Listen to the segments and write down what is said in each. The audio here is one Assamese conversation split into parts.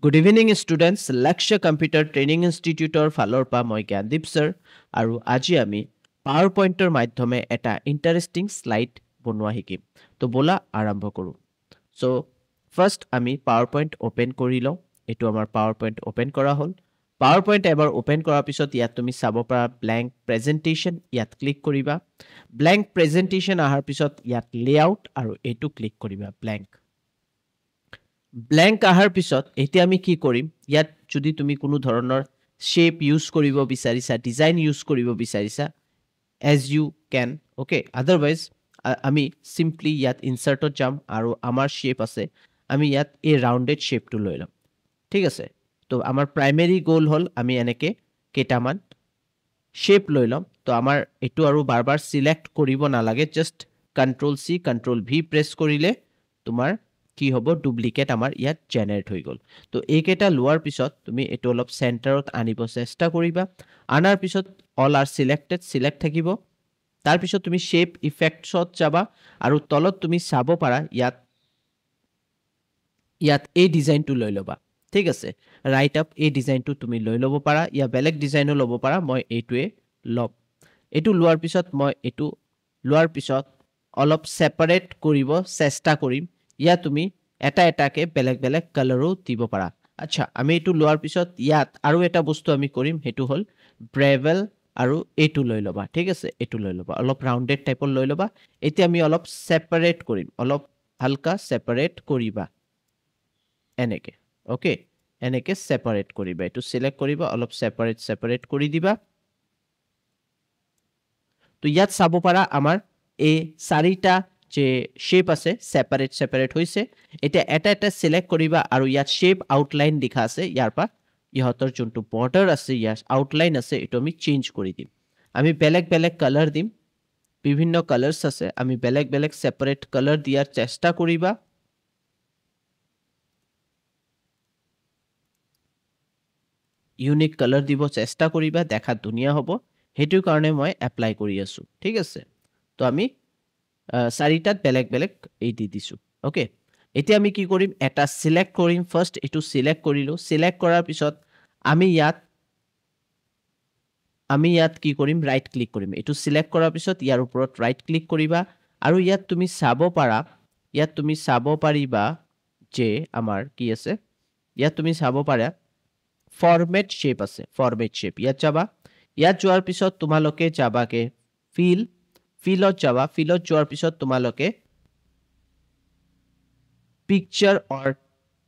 Good evening, students. Lakshya Computer Training Instituteৰ ফালৰ পৰা মই জ্ঞানদীপ ছাৰ আৰু আজি আমি পাৱাৰ পইণ্টৰ মাধ্যমে এটা ইণ্টাৰেষ্টিং শ্লাইড বনোৱা শিকিম তো ব'লা আৰম্ভ কৰোঁ চ' ফাৰ্ষ্ট আমি পাৱাৰ পইণ্ট অ'পেন কৰি লওঁ এইটো আমাৰ পাৱাৰ পইণ্ট অ'পেন কৰা হ'ল পাৱাৰ পইণ্ট এবাৰ অ'পেন কৰাৰ পিছত ইয়াত তুমি চাব পাৰা ব্লেংক প্ৰেজেণ্টেশ্যন ইয়াত ক্লিক কৰিবা ব্লেংক প্ৰেজেণ্টেশ্যন অহাৰ পিছত ইয়াত লেআউট আৰু এইটো ক্লিক কৰিবা ব্লেংক অহাৰ পিছত এতিয়া আমি কি কৰিম ইয়াত যদি তুমি কোনো ধৰণৰ শ্বেপ ইউজ কৰিব বিচাৰিছা ডিজাইন ইউজ কৰিব বিচাৰিছা as you can okay otherwise আমি চিম্পলি ইয়াত ইনচাৰ্টত যাম আৰু আমাৰ শ্বেপ আছে আমি ইয়াত এই ৰাউণ্ডেড শ্বেপটো লৈ ল'ম ঠিক আছে তো আমাৰ প্ৰাইমেৰী গ'ল হ'ল আমি এনেকৈ কেইটামান শ্বেপ লৈ ল'ম তো আমাৰ এইটো আৰু বাৰ বাৰ চিলেক্ট কৰিব নালাগে just control C control V press কৰিলে তোমাৰ কি হ'ব ডুপ্লিকেট আমাৰ ইয়াত জেনেৰেট হৈ গ'ল তো এইকেইটা লোৱাৰ পিছত তুমি এইটো অলপ চেণ্টাৰত আনিব চেষ্টা কৰিবা আনাৰ পিছত অল আৰ চিলেক্টেড চিলেক্ট থাকিব তাৰপিছত তুমি শ্বেপ ইফেক্টছত যাবা আৰু তলত তুমি চাব পাৰা ইয়াত এই ডিজাইনটো লৈ ল'বা ঠিক আছে ৰাইট আপ এই ডিজাইনটো তুমি লৈ ল'ব পাৰা ইয়া বেলেগ ডিজাইনো ল'ব পাৰা মই এইটোৱে ল'ম এইটো লোৱাৰ পিছত মই এইটো লোৱাৰ পিছত অলপ ছেপাৰেট কৰিব চেষ্টা কৰিম ইয়াত তুমি এটা এটাকে বেলেগ বেলেগ কালাৰো দিব পাৰা আচ্ছা আমি এইটো লোৱাৰ পিছত ইয়াত আৰু এটা বস্তু আমি কৰিম সেইটো হ'ল ব্ৰেভেল আৰু এইটো লৈ ল'বা ঠিক আছে এইটো লৈ ল'বা অলপ ৰাউণ্ডেড টাইপৰ লৈ ল'বা এতিয়া আমি অলপ ছেপাৰেট কৰিম অলপ হালকা ছেপাৰেট কৰিবা এনেকে অ'কে এনেকে ছেপাৰেট কৰিবা এইটো চিলেক্ট কৰিবা অলপ ছেপাৰেট কৰি দিবা তো ইয়াত চাব পাৰা আমাৰ এই চাৰিটা যে শ্বেপ আছে ছেপাৰেট হৈছে এতিয়া এটা এটা চিলেক্ট কৰিবা আৰু ইয়াত শ্বেপ আউটলাইন লিখা আছে ইয়াৰ পৰা ইহঁতৰ যোনটো বৰ্ডাৰ আছে ইয়াৰ আউটলাইন আছে এইটো আমি চেঞ্জ কৰি দিম আমি বেলেগ বেলেগ কালাৰ দিম বিভিন্ন কালাৰ্ছ আছে আমি বেলেগ বেলেগ ছেপাৰেট কালাৰ দিয়াৰ চেষ্টা কৰিবা ইউনিক কালাৰ দিব চেষ্টা কৰিবা দেখাত ধুনীয়া হ'ব সেইটোৰ কাৰণে মই এপ্লাই কৰি আছো ঠিক আছে তো আমি চাৰিটাত বেলেগ বেলেগ এই দি দিছোঁ অ'কে এতিয়া আমি কি কৰিম এটা চিলেক্ট কৰিম ফাৰ্ষ্ট এইটো চিলেক্ট কৰিলোঁ চিলেক্ট কৰাৰ পিছত আমি ইয়াত কি কৰিম ৰাইট ক্লিক কৰিম এইটো চিলেক্ট কৰাৰ পিছত ইয়াৰ ওপৰত ৰাইট ক্লিক কৰিবা আৰু ইয়াত তুমি চাব পাৰিবা যে আমাৰ কি আছে ইয়াত তুমি চাব পাৰা ফৰমেট শ্বেপ আছে ফৰমেট শ্বেপ ইয়াত যাবা ইয়াত যোৱাৰ পিছত তোমালোকে যাবাকে ফিলত যোৱাৰ পিছত তোমালোকে পিকচাৰ অৰ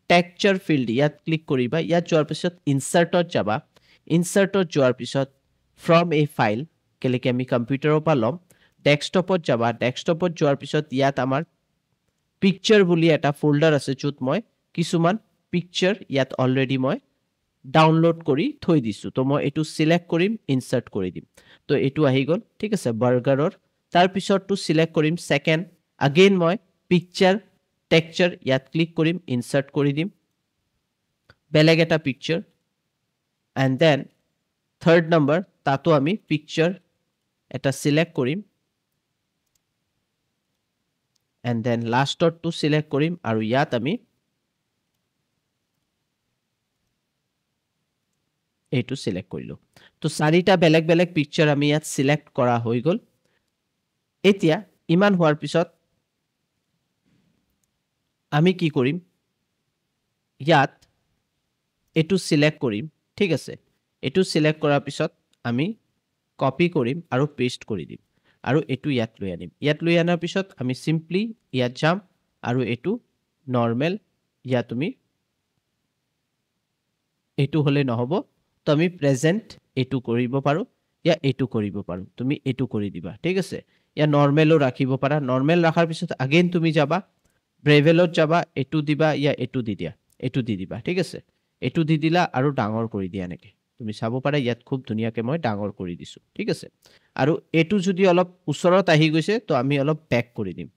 টেক্সচাৰ ফিল্ড ইয়াত ক্লিক কৰিবা ইয়াত যোৱাৰ পিছত ইনচাৰ্টত যোৱাৰ পিছত ফ্ৰম এ ফাইল কেলেকে আমি কম্পিউটাৰৰ পৰা ল'ম ডেস্কটপত যাবা ডেস্কটপত যোৱাৰ পিছত ইয়াত আমাৰ পিকচাৰ বুলি এটা ফল্ডাৰ আছে য'ত মই কিছুমান পিকচাৰ ইয়াত অলৰেডি মই ডাউনলোড কৰি থৈ দিছোঁ তো মই এইটো চিলেক্ট কৰিম ইনচাৰ্ট কৰি দিম তো এইটো আহি গ'ল ঠিক আছে বাৰ্গাৰৰ তাৰপিছতটো চিলেক্ট কৰিম ছেকেণ্ড আগেইন মই পিকচাৰ টেক্সচাৰ ইয়াত ক্লিক কৰিম ইনচাৰ্ট কৰি দিম বেলেগ এটা picture and then third number তাতো আমি পিকচাৰ এটা চিলেক্ট কৰিম এণ্ড দেন লাষ্টতটো চিলেক্ট কৰিম আৰু ইয়াত আমি এইটো চিলেক্ট কৰিলোঁ তো চাৰিটা বেলেগ বেলেগ পিকচাৰ আমি ইয়াত চিলেক্ট কৰা হৈ গ'ল এতিয়া ইমান হোৱাৰ পিছত আমি কি কৰিম ইয়াত এইটো চিলেক্ট কৰিম ঠিক আছে এইটো চিলেক্ট কৰাৰ পিছত আমি কপি কৰিম আৰু পেষ্ট কৰি দিম আৰু এইটো ইয়াত লৈ আনিম ইয়াত লৈ অনাৰ পিছত আমি চিম্পলি ইয়াত যাম আৰু এইটো নৰ্মেল ইয়াত তুমি এইটো হ'লে নহ'ব তো আমি প্ৰেজেণ্ট এইটো কৰিব পাৰোঁ ইয়া এইটো কৰিব পাৰোঁ তুমি এইটো কৰি দিবা ঠিক আছে ইয়া নৰ্মেলো ৰাখিব পাৰা নৰ্মেল ৰখাৰ পিছত আগেইন তুমি যাবা ব্ৰেভেলত যাবা এইটো দিবা ইয়া এইটো দি দিবা ঠিক আছে এইটো দি দিলা আৰু ডাঙৰ কৰি দিয়া এনেকৈ তুমি চাব পাৰা ইয়াত খুব ধুনীয়াকৈ মই ডাঙৰ কৰি দিছোঁ ঠিক আছে আৰু এইটো যদি অলপ ওচৰত আহি গৈছে তো আমি অলপ বেক কৰি দিম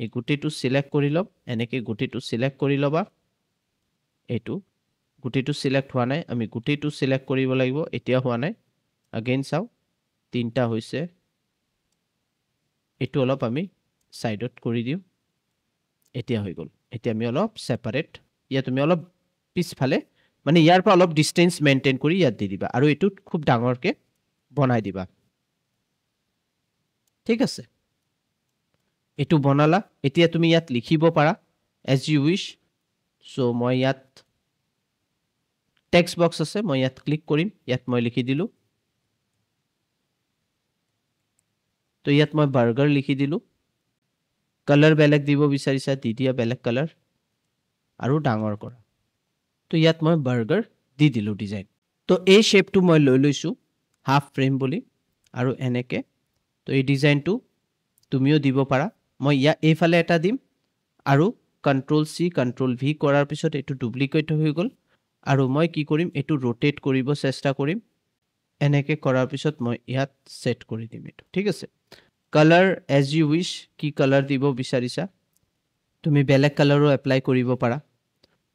এই গোটেইটো চিলেক্ট কৰি ল'ম এনেকৈ গোটেইটো চিলেক্ট কৰি ল'বা এইটো গোটেইটো চিলেক্ট হোৱা নাই আমি গোটেইটো চিলেক্ট কৰিব লাগিব এতিয়া হোৱা নাই আগেইন চাওঁ তিনিটা হৈছে এইটো অলপ আমি ছাইডত কৰি দিওঁ এতিয়া হৈ গ'ল এতিয়া আমি অলপ ছেপাৰেট ইয়াত তুমি অলপ পিছফালে মানে ইয়াৰ পৰা অলপ ডিষ্টেন্স মেইনটেইন কৰি ইয়াত দি দিবা আৰু এইটো খুব ডাঙৰকে বনাই দিবা ঠিক আছে এইটো বনালা এতিয়া তুমি ইয়াত লিখিব পাৰা as you wish so মই ইয়াত টেক্সট বক্স আছে মই ইয়াত ক্লিক কৰিম ইয়াত মই লিখি দিলো তো ইয়াত মই বাৰ্গাৰ লিখি দিলো কালাৰ বেলেগ দিব বিচাৰিছা দি দিয়া বেলেগ কালাৰ আৰু ডাঙৰ কৰা তো ইয়াত মই বাৰ্গাৰ দি দিলো ডিজাইন তো এই শেপটো মই লৈ লৈছো হাফ ফ্ৰেম বুলি আৰু এনেকে তো এই ডিজাইনটো তুমিও দিব পাৰা মই এইফালে এটা দিম আৰু কন্ট্ৰোল সি কন্ট্ৰোল ভি কৰাৰ পিছত এটো ডুপ্লিকেট হৈ গল আৰু মই কি কৰিম এটো ৰোটেট কৰিব চেষ্টা কৰিম এনেকে কৰাৰ পিছত মই ইয়াত সেট কৰি দিম এটো ঠিক আছে কালাৰ as you wish কি কালাৰ দিব বিচাৰিছা তুমি বেলেগ কালাৰো এপ্লাই কৰিব পাৰা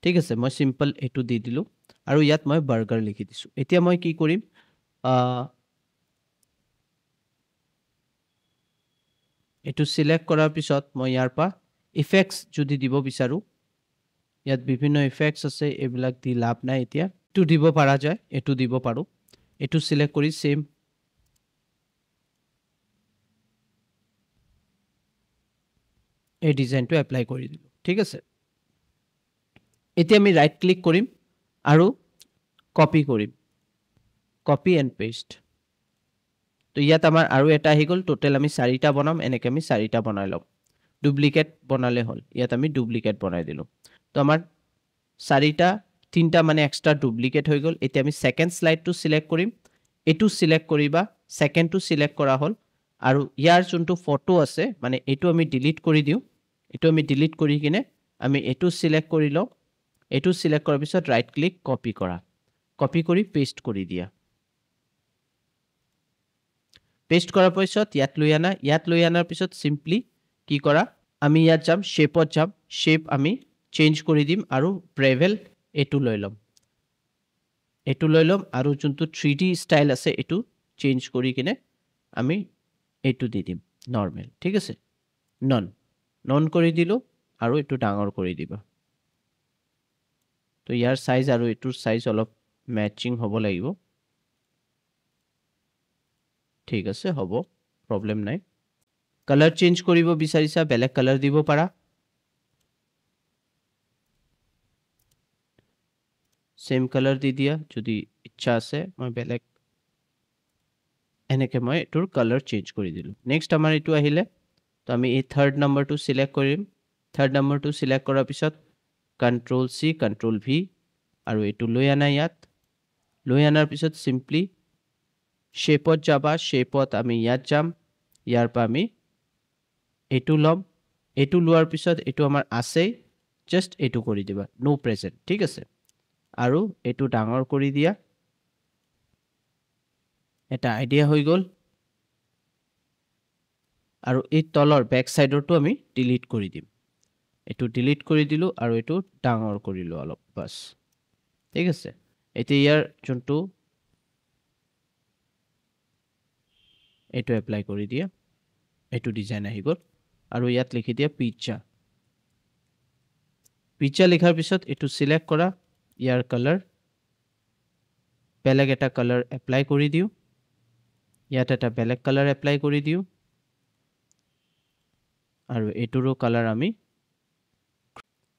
ঠিক আছে মই সিম্পল এটো দি দিলো আৰু ইয়াত মই বাৰ্গাৰ লিখি দিছো এতিয়া মই কি কৰিম এটো সিলেক্ট কৰাৰ পিছত মই ইয়াৰ পা ইফেক্টস যদি দিব বিচাৰো ইয়াত বিভিন্ন ইফেক্টস আছে এবিলাক দি লাভ নাই এতিয়া এটো দিব পাৰা যায় এটো দিব পাৰো এটো সিলেক্ট কৰি সেম এই ডিজাইনটো এপ্লাই কৰি দিলো ঠিক আছে এতিয়া আমি ৰাইট ক্লিক কৰিম আৰু কপি কৰিম কপি এন্ড পেস্ট তো ইয়াত আমাৰ আৰু এটা আহি গল টোটাল আমি 4টা বনাম এনেকে আমি 4টা বনাই লম ডুপ্লিকেট বনালে হল ইয়াত আমি ডুপ্লিকেট বনাই দিলো তো আমাৰ 4টা 3টা মানে এক্সট্ৰা ডুপ্লিকেট হৈ গল এতিয়া আমি সেকেন্ড স্লাইডটো সিলেক্ট কৰিম এটো সিলেক্ট কৰিবা সেকেন্ডটো সিলেক্ট কৰা হল আৰু ইয়াৰ যোনটো ফটো আছে মানে এটো আমি ডিলিট কৰি দিও এটো আমি ডিলিট কৰি কিনে আমি এটো সিলেক্ট কৰি লও এটো সিলেক্ট কৰাৰ পিছত ৰাইট ক্লিক কপি কৰা কপি কৰি পেস্ট কৰি দিয়া পেস্ট কৰাৰ পিছত ইয়াত লৈ আনাৰ পিছত সিম্পলি কি কৰা আমি ইয়াত যাম শেপত যাম শেপ আমি চেঞ্জ কৰি দিম আৰু ব্ৰেভেল এটো লৈ লম আৰু যোনটো 3D ষ্টাইল আছে এটো চেঞ্জ কৰি কিনে আমি এটো দি দিম নৰমাল ঠিক আছে নন কৰি দিলো আৰু এটো ডাঙৰ কৰি দিবা তো ইয়াৰ সাইজ আৰু এটোৰ সাইজ অলপ ম্যাচিং হ'ব লাগিব ঠিক আছে হ'ব প্ৰবলেম নাই কালাৰ চেঞ্জ কৰিব বিচাৰিছা বেলেগ কালাৰ দিব পাৰা সেম কালাৰ দি দিয়া যদি ইচ্ছা আছে মই বেলেগ এনেকে মই এটোৰ কালাৰ চেঞ্জ কৰি দিলো নেক্সট আমাৰ এটো আহিলে তো আমি এই থাৰ্ড নাম্বাৰটো সিলেক্ট কৰিম থাৰ্ড নাম্বাৰটো সিলেক্ট কৰাৰ পিছত কন্ট্ৰোল সি কন্ট্ৰোল ভি আৰু এটো লৈ আনা ইয়াত লৈ আনাৰ পিছত সিম্পলি শেপত যাবা শেপত আমি ইয়াত যাম ইয়াৰ পা আমি এটো লম এটো লোৱাৰ পিছত এটো আমাৰ আছে জাস্ট এটো কৰি দিবা নো প্ৰেজেন্ট ঠিক আছে আৰু এটো ডাঙৰ কৰি দিয়া এটা আইডিয়া হৈ গল আৰু এই তলৰ ব্যাক সাইডৰটো আমি ডিলিট কৰি দিম এটো ডিলিট কৰি দিলো আৰু এটো ডাঙৰ কৰিলো অলপ বাস ঠিক আছে এতিয়া ইয়াৰ যোনটো এটো এপ্লাই কৰি দিয়া এটো ডিজাইন আহি গল আৰু ইয়াত লিখি দিয়া পিজ্জা লিখাৰ পিছত এটো সিলেক্ট কৰা ইয়াৰ কালাৰ বেলেগ এটা কালাৰ এপ্লাই কৰি দিও ইয়াত এটা বেলেগ কালাৰ এপ্লাই কৰি দিও আৰু এটোৰো কালাৰ আমি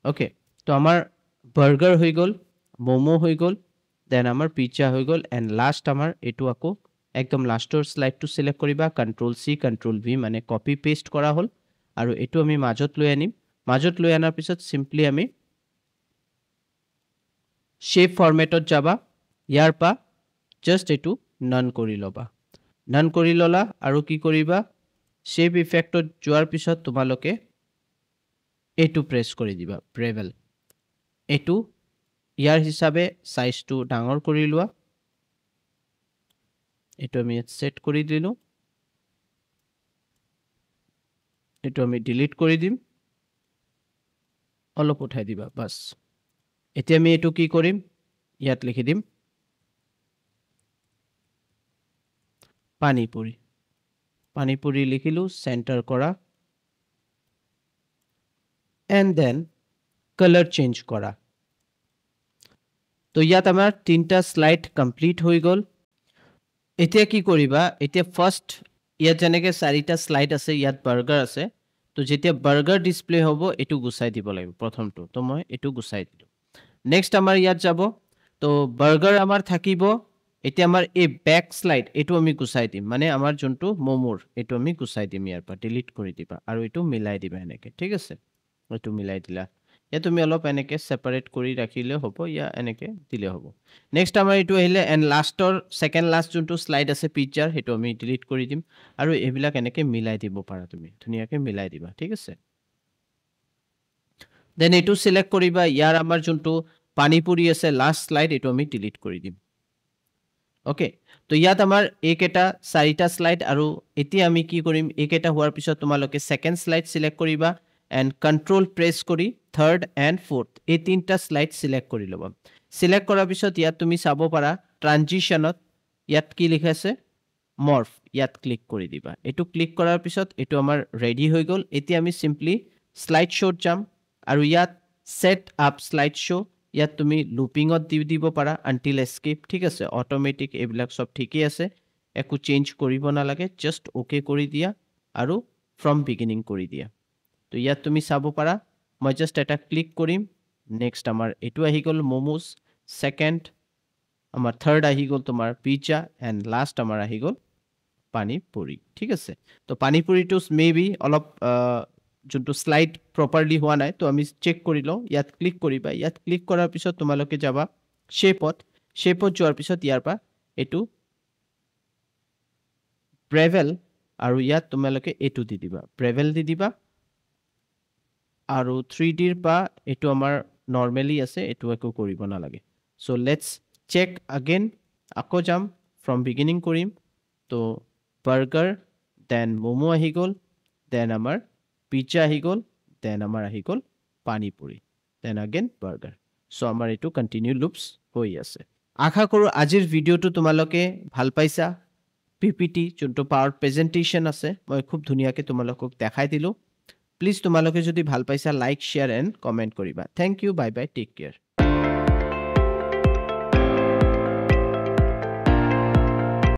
ওকে তো আমাৰ বাৰ্গাৰ হৈ গল মোমো হৈ গল দেন আমাৰ পিজ্জা হৈ গল এন্ড লাস্ট আমাৰ এটো আকৌ একদম লাস্টৰ স্লাইডটো সিলেক্ট কৰিবা কন্ট্ৰোল সি কন্ট্ৰোল ভি মানে কপি পেস্ট কৰা হল আৰু এটো আমি মাজত লৈ আনিম মাজত লৈ আনাৰ পিছত সিম্পলি আমি শেপ ফৰমেটত যাবা ইয়াৰ পা জাস্ট এটো নন কৰি লবা নন কৰি ললা আৰু কি কৰিবা শেপ ইফেক্টত যোৱাৰ পিছত তোমালোকে এটো প্ৰেছ কৰি দিবা ব্ৰেভেল এটো ইয়াৰ হিচাবে সাইজটো ডাঙৰ কৰি লোৱা এটো আমি সেট কৰি দিলো এটো আমি ডিলিট কৰি দিম অলপ উঠাই দিবা বাস এতিয়া আমি এটো কি কৰিম ইয়াত লিখি দিম পানীপুৰি লিখিলো সেন্টাৰ কৰা and then color change কৰা তো ইয়াত আমাৰ 3টা স্লাইড কমপ্লিট হৈ গ'ল এতিয়া কি কৰিবা এতিয়া ফাৰ্স্ট ইয়াত যেনেকে 4টা স্লাইড আছে ইয়াত বাৰ্গাৰ আছে তো যেতিয়া বাৰ্গাৰ ডিসপ্লে হ'ব এটো গুছাই দিব লাগিব প্ৰথমটো তো মই এটো গুছাই দিলো নেক্সট আমাৰ ইয়াত যাব তো বাৰ্গাৰ আমাৰ থাকিব এতিয়া আমাৰ এই ব্যাক স্লাইড এটো আমি গুছাই দিম মানে আমাৰ যোনটো মোমোৰ এটো আমি গুছাই দিম ইয়াৰ পৰা ডিলিট কৰি দিবা আৰু এটো মিলাই দিবা এনেকে ঠিক আছে এটো মিলাই দিলা या তুমি অলপ এনেকে সেপাৰেট কৰি ৰাখিলে হ'ব या এনেকে দিলে হ'ব নেক্সট আমাৰ এটো আহিলে এন্ড লাষ্টৰ সেকেন্ড লাষ্ট যোনটো স্লাইড আছে পিকচাৰ হেটো আমি ডিলিট কৰি দিম আৰু এবিলাক এনেকে মিলাই দিব পাৰা তুমি ধুনিয়াকে মিলাই দিবা ঠিক আছে দেন এটো সিলেক্ট কৰিবা ইয়াৰ আমাৰ যোনটো পানীপুৰি আছে লাষ্ট স্লাইড এটো আমি ডিলিট কৰি দিম ওকে তো ইয়াত আমাৰ এইকেটা 4টা স্লাইড আৰু এতিয়া আমি কি কৰিম এইকেটা হোৱাৰ পিছত তোমালোকে সেকেন্ড স্লাইড সিলেক্ট কৰিবা and control press কৰি third and fourth এই তিনটা স্লাইড সিলেক্ট কৰি লবা সিলেক্ট কৰাৰ পিছত ইয়াত তুমি চাব পাৰা ট্ৰানজিশনত ইয়াত কি লিখা আছে মৰ্ফ ইয়াত ক্লিক কৰি দিবা এটো ক্লিক কৰাৰ পিছত এটো আমাৰ ৰেডি হৈ গল এতিয়া আমি সিম্পলি স্লাইড শোত যাম আৰু ইয়াত সেট আপ স্লাইড শো ইয়াত তুমি লুপিংত দিব পাৰা আনটিল এস্কেপ ঠিক আছে অটোমেটিক এবিলাক সব ঠিকই আছে একো চেঞ্জ কৰিব নালাগে জাস্ট ওকে কৰি দিয়া আৰু ফ্ৰম বিগিনিং কৰি দিয়া তো ইয়াত তুমি চাব পাৰা মই জাস্ট এটা ক্লিক কৰিম নেক্সট আমাৰ এটো আহি গল মোমোস সেকেন্ড আমাৰ থাৰ্ড আহি গল তোমাৰ পিজ্জা এন্ড লাষ্ট আমাৰ আহি গল পানীপুৰি ঠিক আছে তো পানীপুৰিটো মেবি অলপ যোনটো স্লাইড প্ৰপাৰলি হোৱা নাই তো আমি চেক কৰি লও ইয়াত ক্লিক কৰিবা ইয়াত ক্লিক কৰাৰ পিছত তোমালোকে যাবা শেপত যোৱাৰ পিছত ইয়াৰ পৰা এটো ব্ৰেভেল আৰু ইয়াত তোমালোকে এটো দি দিবা ব্ৰেভেল দি দিবা আৰু 3D ৰ পা এটো আমাৰ নৰমালি আছে এটো একো কৰিব নালাগে সো লেটস চেক अगेन আকৌ যাম ফ্ৰম বিগিনিং কৰিম তো বাৰ্গাৰ দেন মোমো আহি গল দেন আমাৰ পিজ্জা আহি গল দেন আমাৰ আহি গল panipuri then again burger so আমাৰ এটো কন্টিনিউ লুপস হৈ আছে আশা কৰো আজিৰ ভিডিওটো তোমালোকে ভাল পাইছা পিপিটি যোনটো পাৱাৰ প্ৰেজেন্টেশন আছে মই খুব ধুনিয়াকে তোমালোকক দেখাই দিলো প্লিজ তোমালোকে যদি ভাল পাইছা লাইক শেয়াৰ এন্ড কমেন্ট কৰিবা thank you bye bye take care